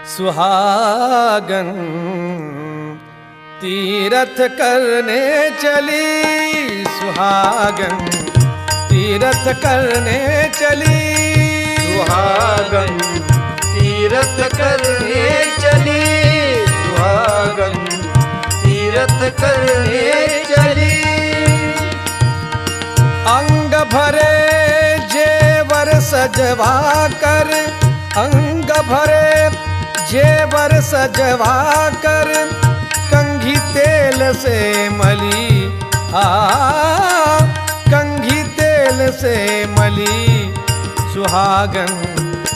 सुहागन तीरथ करने चली, सुहागन तीरथ करने चली, सुहागन तीरथ करने चली, सुहागन तीरथ करने चली। अंग भरे जेवर सजवा कर, अंग भरे जेवर सजवा कर, कंघी तेल से मली, कंघी तेल से मली, सुहागन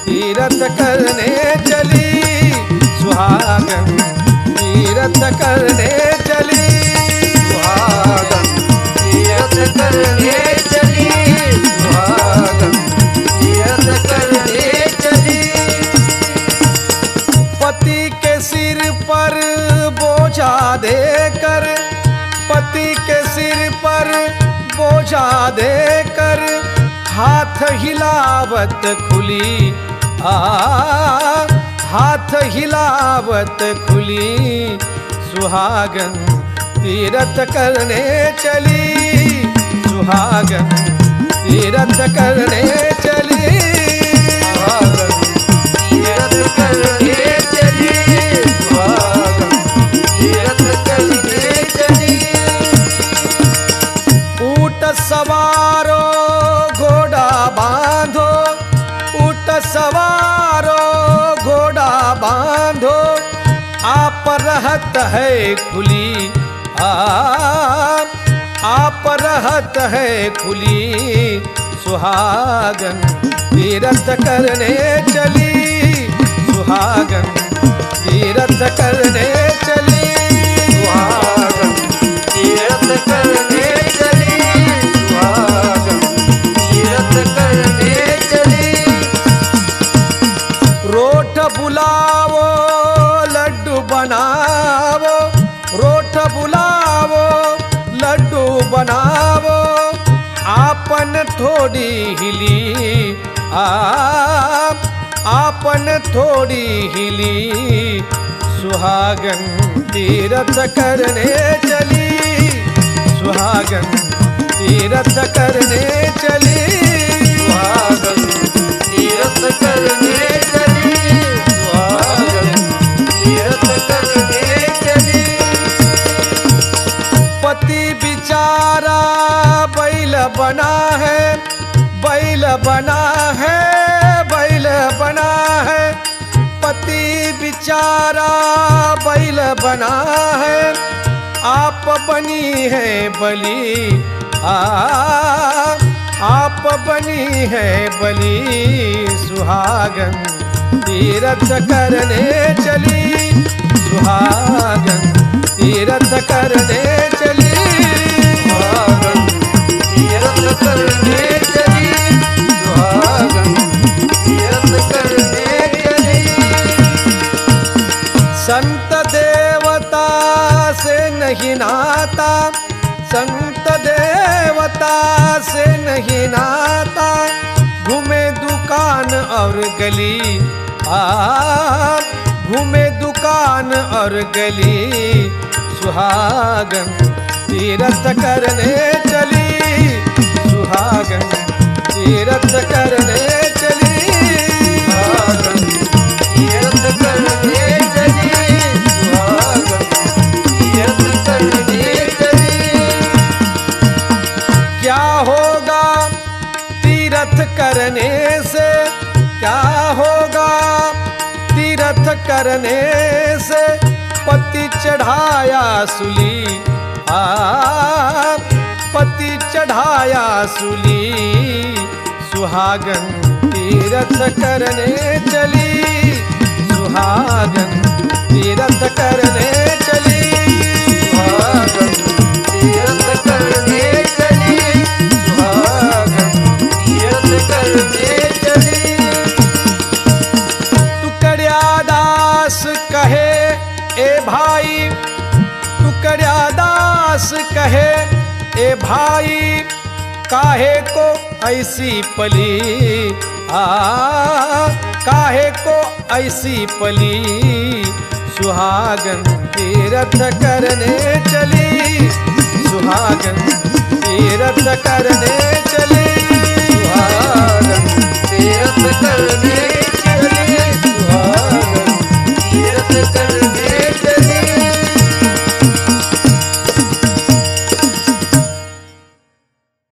तीरथ करने चली, सुहागन तीरथ करने चली, सुहागन तीरथ करने चली, सुहागन तीरथ करने चली। पति के सिर पर बोझा देकर, पति के सिर पर बोझा देकर, हाथ हिलावत खुली, हाथ हिलावत खुली, सुहागन तीरथ करने चली, सुहागन तीरथ करने चली, सुहागन तीरथ करने चली, सुहागन तीरथ करने चली। ऊंट सवारो घोड़ा बांधो, ऊंट सवारो घोड़ा बांधो, आप रहत है खुली, आप रहत है खुली, सुहागन तीरथ करने चली, सुहागन तीरथ करने चली, सुहागन तीरथ करने चली, सुहागन तीरथ करने चली। रोठ बुलावो लड्डू बनावो, रोठ बुलावो लड्डू बनावो, आपन थोड़ी हिली, आपन थोड़ी हिली, सुहागन तीरथ करने चली, सुहागन तीरथ करने चली, सुहागन तीरथ करने चली, सुहागन तीरथ करने चली। पति बिचारा बैल बना है, बैल बना है, बैल बना है, पति बिचारा बैल बना है, आप बनी है बलि, आप बनी है बलि, सुहागन तीरथ करने चली, सुहागन तीरथ करने चली, सुहागन तीरथ करने चली, सुहागन तीरथ करने चली। संत देवता से नहीं नाता, संत देवता से नहीं नाता, घूमे दुकान और गली, घूमे दुकान और गली, सुहागन तीरथ करने चली, सुहागन तीरथ करने चली, सुहागन तीरथ करने चली, सुहागन तीरथ करने चली। क्या होगा तीरथ करने से, क्या होगा तीरथ करने से, पति चढ़ाया सूली, पति चढ़ाया सूली, सुहागन तीरथ करने चली, सुहागन तीरथ करने चली, सुहागन तीरथ करने चली, सुहागन तीरथ करने चली। टुकड़िया दास कहे ए भाई, टुकड़िया दास कहे ए भाई, काहे को ऐसी पली काहे को ऐसी पली सुहागन तीरथ करने चली सुहागन तीरथ करने